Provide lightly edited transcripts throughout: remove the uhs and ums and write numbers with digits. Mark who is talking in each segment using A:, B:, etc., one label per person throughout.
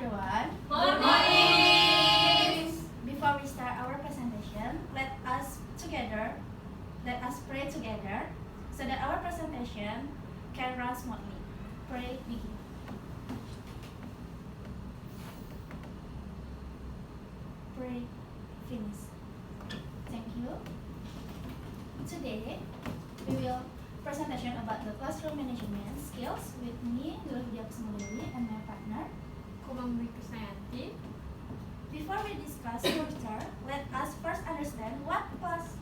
A: everyone.
B: Good morning.
A: Before we start our presentation, let us pray together so that our presentation can run smoothly. Pray begin. Pray finish. Thank you. Today we will presentation about the classroom management skills with me, Nurhidya Kusumawati, and my partner.
B: Kumamri Kusnayanti.
A: Before we discuss further, let us first understand what class.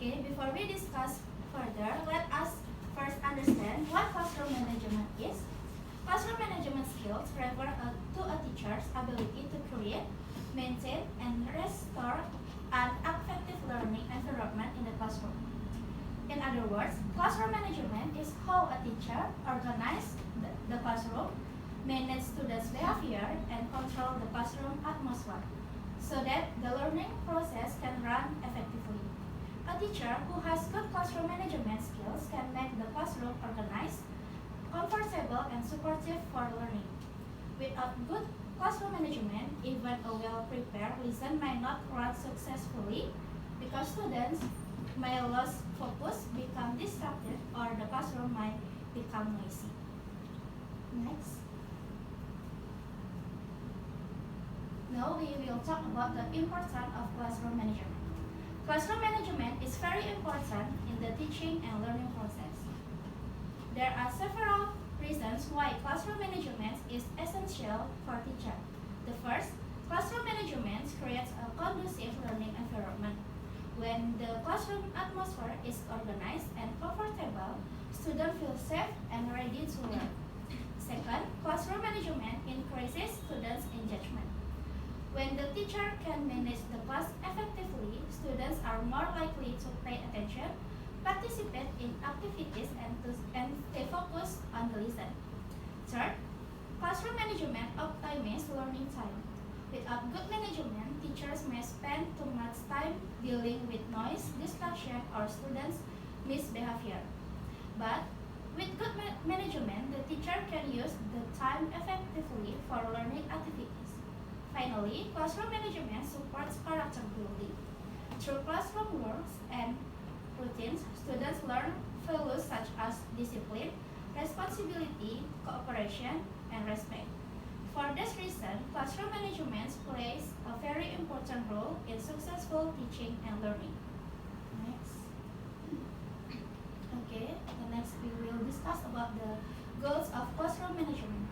A: Before we discuss further, let us first understand what classroom management is. Classroom management skills refer to a teacher's ability to create, maintain, and restore an effective learning environment in the classroom. In other words, classroom management is how a teacher organizes the classroom, manage students' behavior, and control the classroom atmosphere so that the learning process can run effectively. A teacher who has good classroom management skills can make the classroom organized, comfortable, and supportive for learning. Without good classroom management, even a well-prepared lesson might not run successfully because students may lose focus, become distracted, or the classroom might become noisy. Next. Now we will talk about the importance of classroom management. Classroom management is very important in the teaching and learning process. There are several reasons why classroom management is essential for teachers. The first, classroom management creates a conducive learning environment. When the classroom atmosphere is organized and comfortable, students feel safe and ready to learn. Second, classroom management increases students' engagement. When the teacher can manage the class effectively, students are more likely to pay attention, participate in activities, and stay focused on the lesson. Third, classroom management optimizes learning time. Without good management, teachers may spend too much time dealing with noise, distraction, or students' misbehavior. But with good management, the teacher can use the time effectively for learning activities. Finally, classroom management supports character building. Through classroom rules and routines, students learn values such as discipline, responsibility, cooperation, and respect. For this reason, classroom management plays a very important role in successful teaching and learning. Next. Next we will discuss about the goals of classroom management.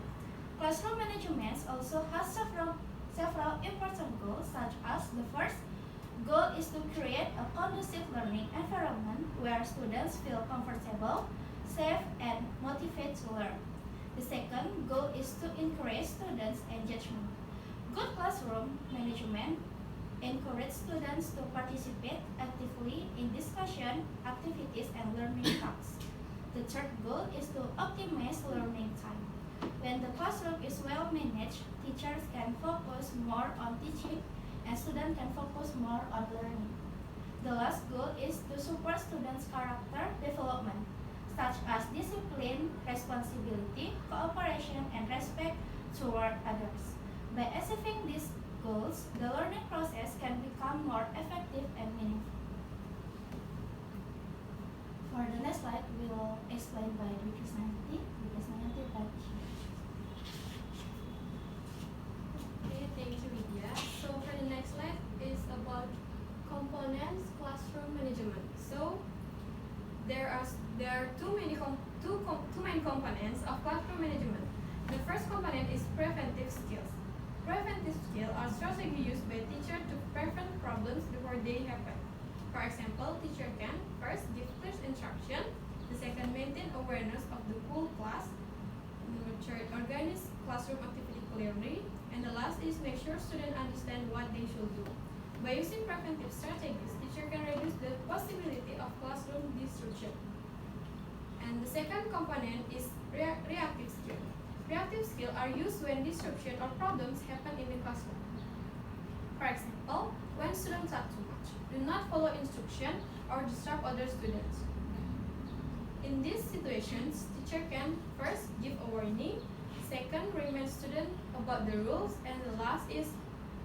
A: Classroom management also has several important goals, such as the first goal is to create a conducive learning environment where students feel comfortable, safe, and motivated to learn. The second goal is to encourage students' engagement. Good classroom management encourages students to participate actively in discussion, activities, and learning tasks. The third goal is to optimize learning time. When the classroom is well managed, teachers can focus more on teaching and students can focus more on learning. The last goal is to support students' character development, such as discipline, responsibility, cooperation, and respect toward others. By achieving these goals, the learning process can become more effective and meaningful. For the next slide, we will explain by Dwi Krisnayanti.
B: Okay, thank you, Vidya. So for the next slide is about components classroom management. So there are two main components of classroom management. The first component is preventive skills. Preventive skills are strategies used by teachers to prevent problems before they happen. For example, teacher can first give clear instruction. The second, maintain awareness of the whole class. The third, organize classroom activity clearly. And the last is make sure students understand what they should do. By using preventive strategies, teacher can reduce the possibility of classroom disruption. And the second component is reactive skills. Reactive skills are used when disruption or problems happen in the classroom. For example, when students talk too much, do not follow instruction, or disturb other students. In these situations, teacher can first give a warning, second remind student about the rules, and the last is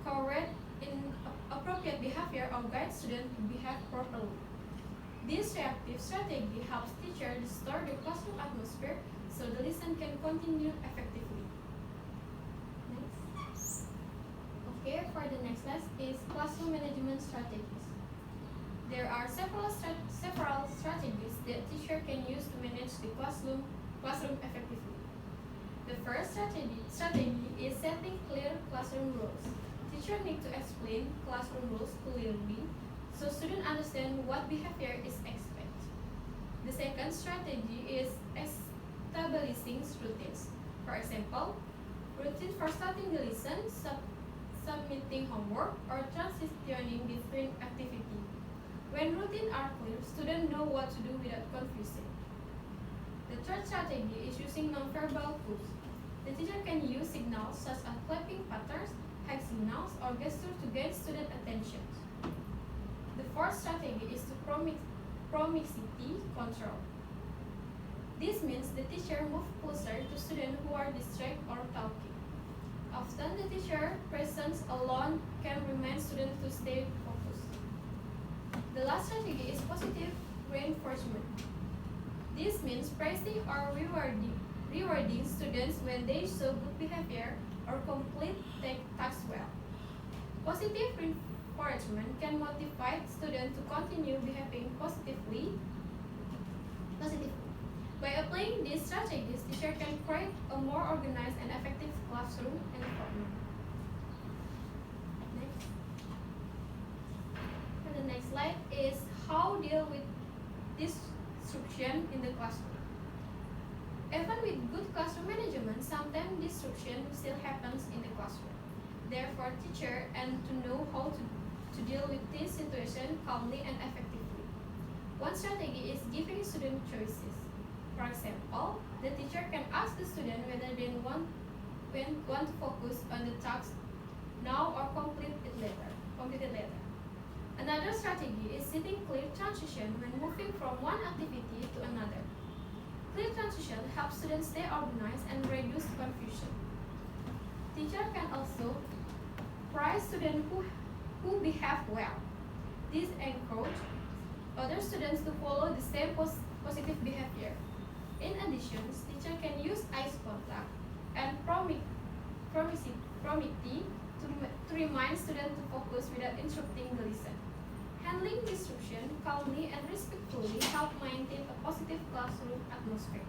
B: correct inappropriate behavior or guide student to behave properly. This reactive strategy helps teacher restore the classroom atmosphere so the lesson can continue effectively. Next. Okay, for the next lesson is classroom management strategies. There are several strategies that teacher can use to manage the classroom effectively. The first strategy is setting clear classroom rules. Teacher need to explain classroom rules clearly so students understand what behavior is expected. The second strategy is establishing routines. For example, routine for starting the lesson, submitting homework, or transitioning between activities. When routines are clear, students know what to do without confusion. The third strategy is using nonverbal cues. The teacher can use signals such as clapping patterns, hand signals, or gestures to gain student attention. The fourth strategy is to proximity control. This means the teacher moves closer to students who are distracted or talking. Often the teacher presence alone can remind students to stay focused. The last strategy is positive reinforcement. This means praising or rewarding students when they show good behavior or complete tasks well. Positive reinforcement can motivate students to continue behaving positively. By applying these strategies, teacher can create a more organized and effective classroom environment. Next. And the next slide is how deal with disruption in the classroom. Even with good classroom management, sometimes disruption still happens in the classroom. Therefore, teacher and to know how to deal with this situation calmly and effectively. One strategy is giving student choices. For example, the teacher can ask the student whether they want to focus on the task now or complete it later. Another strategy is setting clear transition when moving from one activity to another. Clear transition helps students stay organized and reduce confusion. Teacher can also praise students who behave well. This encourages other students to follow the same positive behavior. In addition, teacher can use eye contact and proximity to remind students to focus without interrupting the lesson. Handling disruption calmly and respectfully help maintain a positive classroom atmosphere.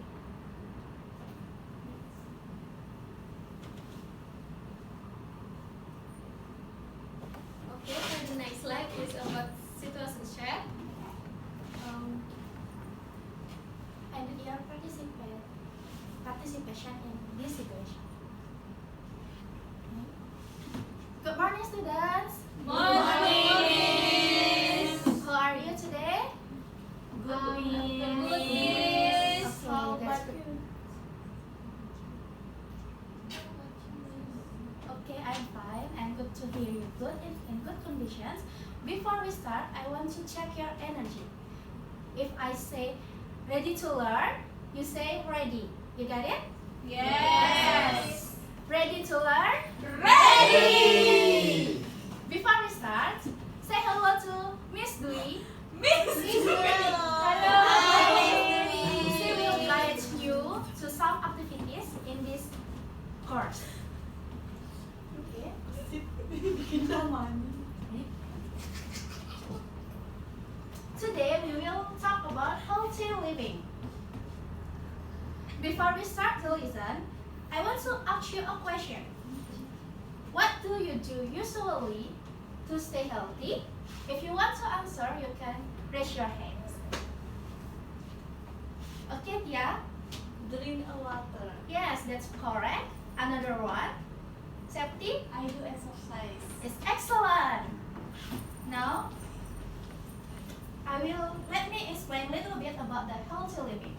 B: Okay, so the next slide is about situation share.
A: And your participation in this situation. Good morning, students. How are you today?
B: Good,
A: Okay, that's good. Okay, I'm fine and good to hear you good in good conditions. Before we start, I want to check your energy. If I say ready to learn, you say ready. You got it?
B: Yes.
A: Ready to learn?
B: Ready.
A: Before we start, say hello to Miss Dwi.
B: Miss
A: Hello. She will guide you to some activities in this course. Okay. Today we will talk about healthy living. Before we start the lesson, I want to ask you a question. What do you do usually to stay healthy? If you want to answer, you can raise your hands. Okay, Tia?
C: Drink a water.
A: Yes, that's correct. Another one. Septi?
C: I do exercise.
A: It's excellent. Now, let me explain a little bit about the healthy living.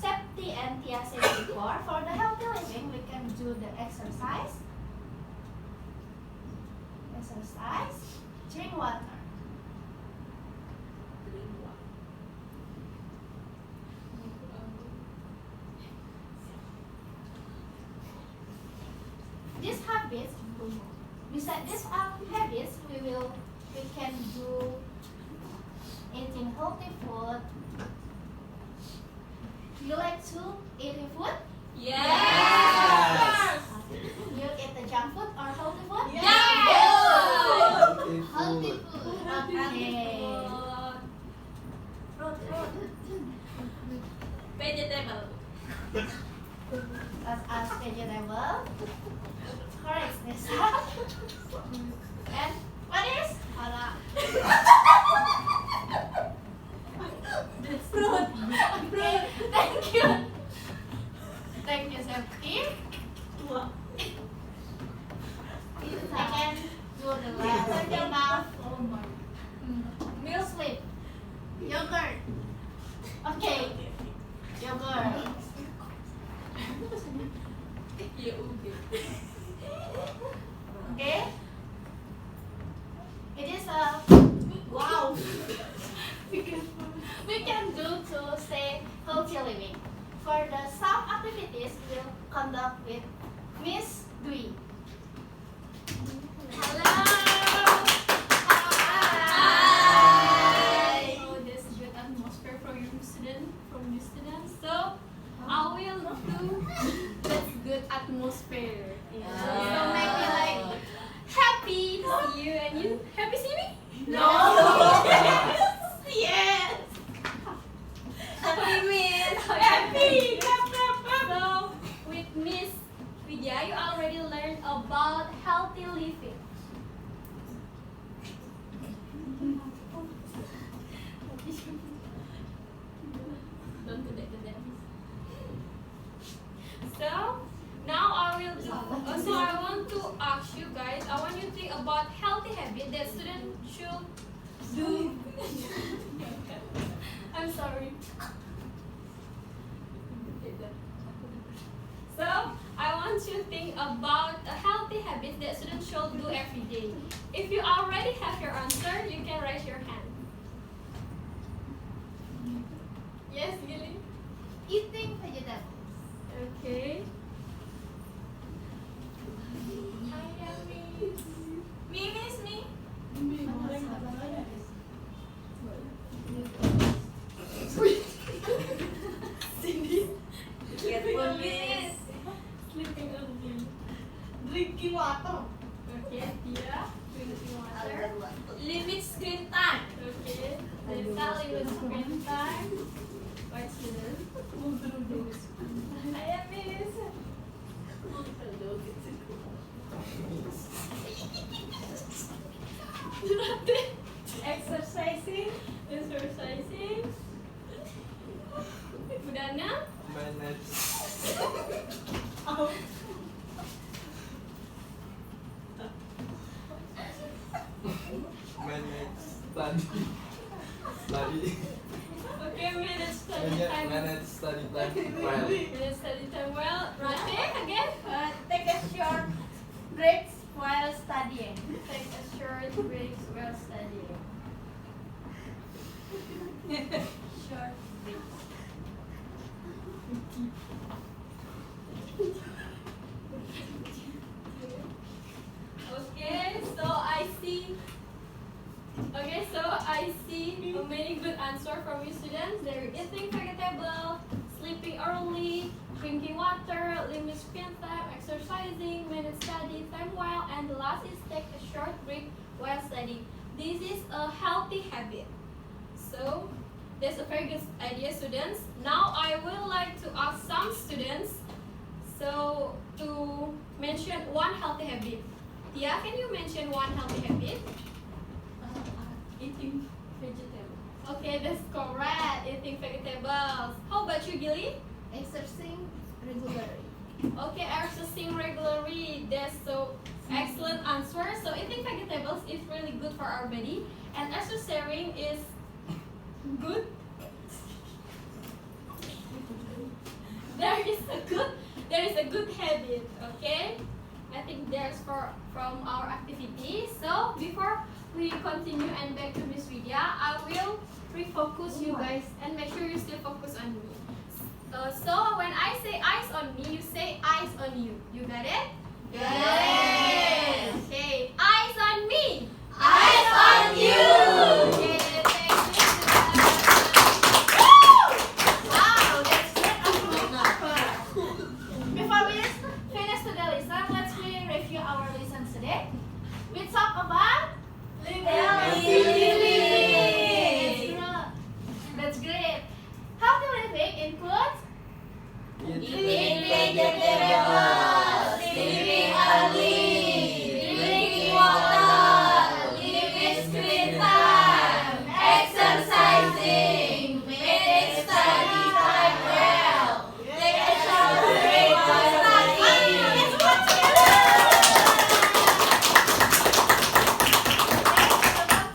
A: Septi and Tia said before, for the healthy living, we can do the exercise, drink water. These habits, beside these habits, we can do eating healthy food. You like to eat food?
C: Yes.
A: You eat the junk food or healthy food?
C: Healthy
A: food.
C: food.
A: Okay.
C: Vegetable.
A: As vegetable. Correct, Nessa. And what is? Hala.
C: Fruit.
A: Okay, thank you. Thank you, Septi. I can do the last enough. Milk sleep. Yogurt. Okay. Yogurt. Okay. It is a wow. we can do to stay healthy living. For the some activities we'll conduct with Miss Dwi. Hello. Hi.
B: So there's good atmosphere from your students. So I will do this good atmosphere. So make me like happy to see you and you happy to see me?
A: No.
B: Yes.
C: What do you mean?
B: Happy. So with Miss Vidya, you already learned about healthy living. Don't do that. So now I will do. So I want to ask you guys. I want you to think about healthy habit that students should do. I'm sorry. So I want you to think about a healthy habit that students should do every day. If you already have your answer, you can raise your hand. Yes, Gili?
A: Eating vegetables.
B: Okay.
C: Me, miss me. Careful, miss.
B: Sleeping early.
C: Drinking water.
B: Okay, Tia. Drinking water.
C: Limit screen time.
B: Okay. Lisa, limit screen time. White student. I am miss. Exercising. Budana.
D: Study.
B: Okay, minutes study time.
D: Manage study time well.
B: Minutes study time. Well, Rati again.
A: Take a short breaks while studying.
B: Take a short break while studying. Short break. Okay, so I see. Okay, so I see many good answer from you students. They're eating vegetable, sleeping early, drinking water, limit screen time, exercising, manage study time well, and the last is take a short break while studying. This is a healthy habit. So that's a very good idea, students. Now I would like to ask some students so to mention one healthy habit. Tia, can you mention one healthy habit?
C: Eating vegetable.
B: Okay, that's correct. Eating vegetables. How about you, Gilly?
A: Exercising regularly.
B: Okay, exercising regularly. That's so excellent answer. So eating vegetables is really good for our body, and exercising is good. There is a good habit. Okay, I think there's from our activity. So before we continue and back to Miss Vidya, I will refocus you guys and make sure you still focus on me. So when I say eyes on me, you say eyes on you. You got it?
C: Yes.
B: Okay, eyes on me.
C: Eyes on you.
B: Okay, thank you.
A: Wow, that's great. Before we finish today's lesson, let's review our lessons today. We talk about
C: Living.
A: That's great. Healthy living includes
C: Eating vegetables, sleeping early, drinking water, living screen time, exercising, manage study time well, take a shower break while studying.
A: Let's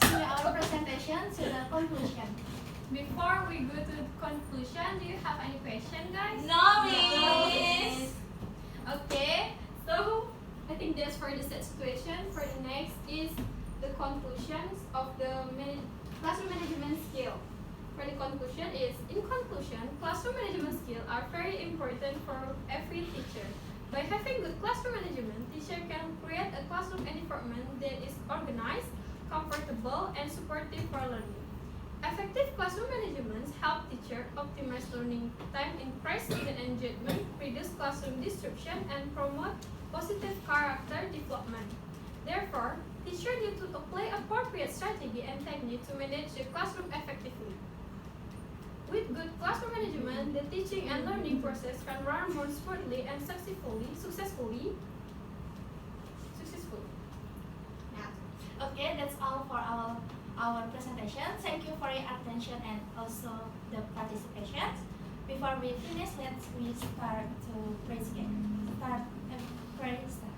A: continue our presentation to the conclusion.
B: Before we go to conclusion, do you have any question, guys?
C: No, miss.
B: Okay, so I think that's for the set situation. For the next is the conclusions of the classroom management skill. For the conclusion is, in conclusion, classroom management skills are very important for every teacher. By having good classroom management, teacher can create a classroom environment that is organized, comfortable, and supportive for learning. Effective classroom management help teacher optimize learning time, increase student engagement, reduce classroom disruption, and promote positive character development. Therefore, teacher need to apply appropriate strategy and technique to manage the classroom effectively. With good classroom management, the teaching and learning process can run more smoothly and successfully.
A: Yeah. Okay, that's all for our presentation. Thank you for your attention and also the participation. Before we finish, let's start to praise again. Praise start.